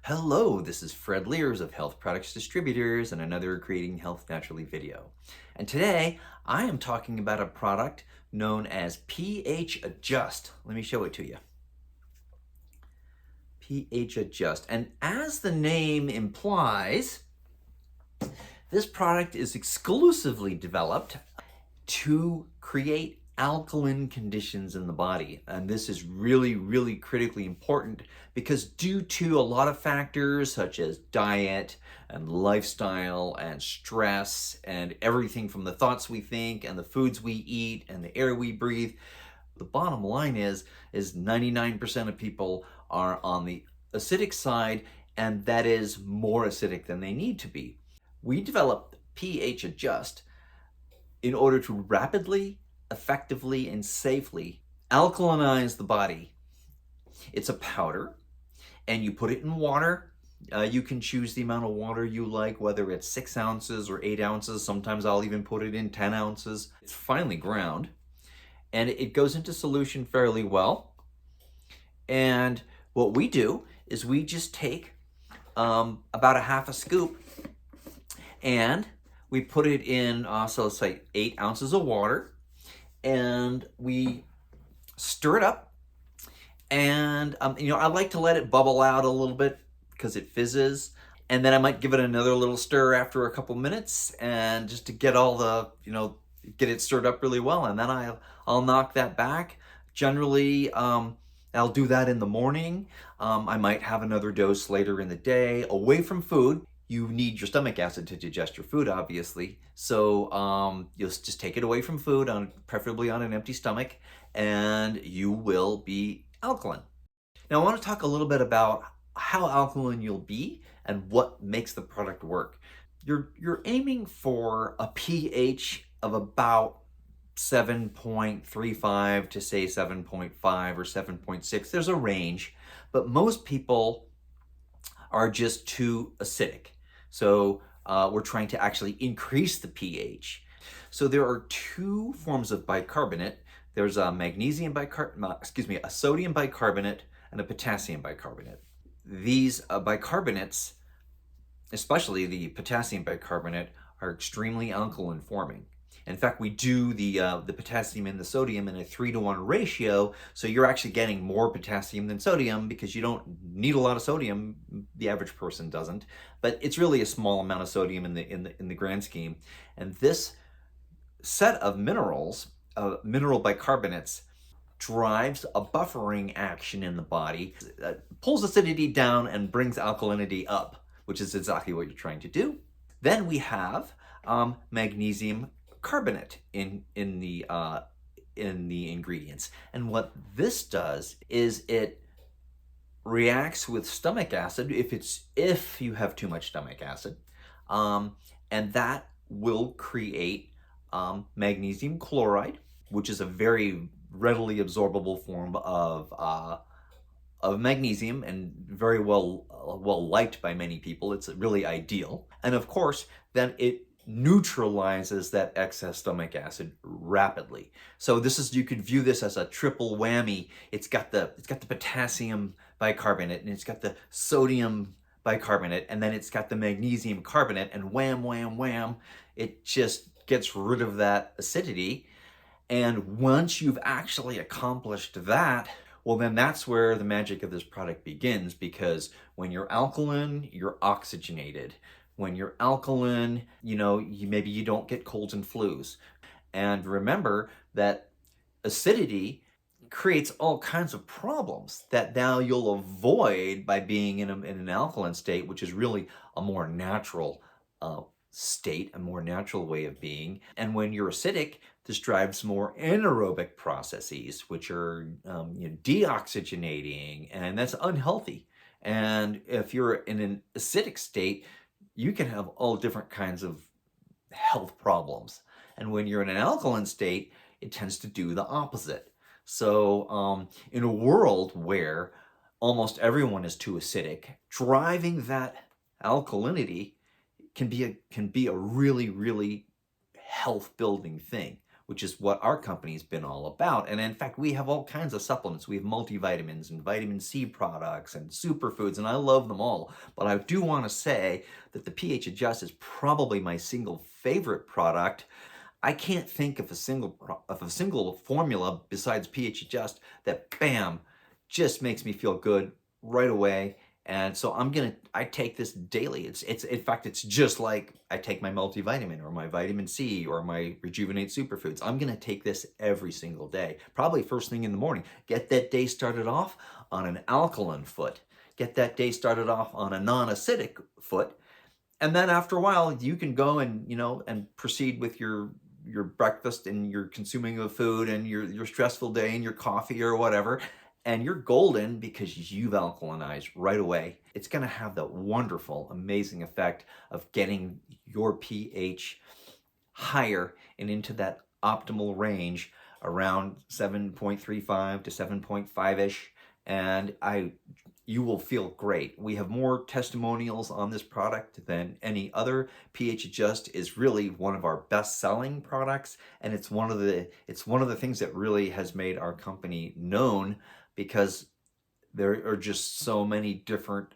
Hello, this is Fred Liers of Health Products Distributors and another Creating Health Naturally video. And today I am talking about a product known as pH Adjust. Let me show it to you. pH Adjust. And as the name implies, this product is exclusively developed to create alkaline conditions in the body. And this is really critically important because due to a lot of factors such as diet and lifestyle and stress and everything from the thoughts we think and the foods we eat and the air we breathe, the bottom line is 99% of people are on the acidic side, and that is more acidic than they need to be. We developed pH Adjust in order to rapidly, effectively, and safely alkalinize the body. It's a powder, and you put it in water. You can choose the amount of water you like, whether it's 6 ounces or 8 ounces. Sometimes I'll even put it in 10 ounces. It's finely ground, and it goes into solution fairly well. And what we do is we just take about a half a scoop, and we put it in, so let's say 8 ounces of water, and we stir it up. And, I like to let it bubble out a little bit because it fizzes. And then I might give it another little stir after a couple minutes, and just to get all the, get it stirred up really well. And then I'll knock that back. Generally, I'll do that in the morning. I might have another dose later in the day away from food. You need your stomach acid to digest your food, obviously. So you'll just take it away from food, preferably on an empty stomach, and you will be alkaline. Now I want to talk a little bit about how alkaline you'll be and what makes the product work. You're aiming for a pH of about 7.35 to say 7.5 or 7.6. There's a range, but most people are just too acidic. So we're trying to actually increase the pH. So there are 2 forms of bicarbonate. There's a a sodium bicarbonate and a potassium bicarbonate. These bicarbonates, especially the potassium bicarbonate, are extremely alkaline forming. In fact, we do the potassium and the sodium in a 3-to-1 ratio, so you're actually getting more potassium than sodium because you don't need a lot of sodium. The average person doesn't, but it's really a small amount of sodium in the grand scheme. And this set of minerals, mineral bicarbonates, drives a buffering action in the body, pulls acidity down and brings alkalinity up, which is exactly what you're trying to do. Then we have magnesium carbonate in the ingredients, and what this does is it reacts with stomach acid if you have too much stomach acid, and that will create magnesium chloride, which is a very readily absorbable form of magnesium and very well liked by many people. It's really ideal, and of course then it neutralizes that excess stomach acid rapidly. So you could view this as a triple whammy. It's got the potassium bicarbonate, and it's got the sodium bicarbonate, and then it's got the magnesium carbonate, and wham, it just gets rid of that acidity. And once you've actually accomplished that, well, then that's where the magic of this product begins, because when you're alkaline, you're oxygenated. When you're alkaline, maybe you don't get colds and flus. And remember that acidity creates all kinds of problems that now you'll avoid by being in an alkaline state, which is really a more natural state, a more natural way of being. And when you're acidic, this drives more anaerobic processes, which are deoxygenating, and that's unhealthy. And if you're in an acidic state, you can have all different kinds of health problems. And when you're in an alkaline state, it tends to do the opposite. So in a world where almost everyone is too acidic, driving that alkalinity can be a really health building thing. which is what our company's been all about. And in fact, we have all kinds of supplements. We have multivitamins and vitamin C products and superfoods, and I love them all. But I do want to say that the pH Adjust is probably my single favorite product. I can't think of a single formula besides pH Adjust that, bam, just makes me feel good right away. And so I take this daily. In fact, it's just like I take my multivitamin or my vitamin C or my Rejuvenate superfoods. I'm gonna take this every single day, probably first thing in the morning. Get that day started off on an alkaline foot. Get that day started off on a non-acidic foot. And then after a while, you can go and, and proceed with your breakfast and your consuming of food and your stressful day and your coffee or whatever. And you're golden because you've alkalinized right away. It's going to have that wonderful, amazing effect of getting your pH higher and into that optimal range around 7.35 to 7.5-ish. And you will feel great. We have more testimonials on this product than any other. pH Adjust is really one of our best-selling products, and it's one of the things that really has made our company known, because there are just so many different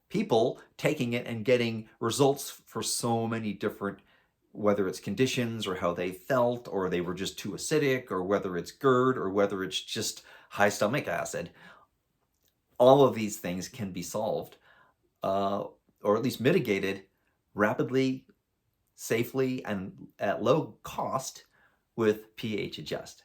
people taking it and getting results for so many different, whether it's conditions or how they felt, or they were just too acidic, or whether it's GERD, or whether it's just high stomach acid. All of these things can be solved, or at least mitigated rapidly, safely, and at low cost with pH Adjust.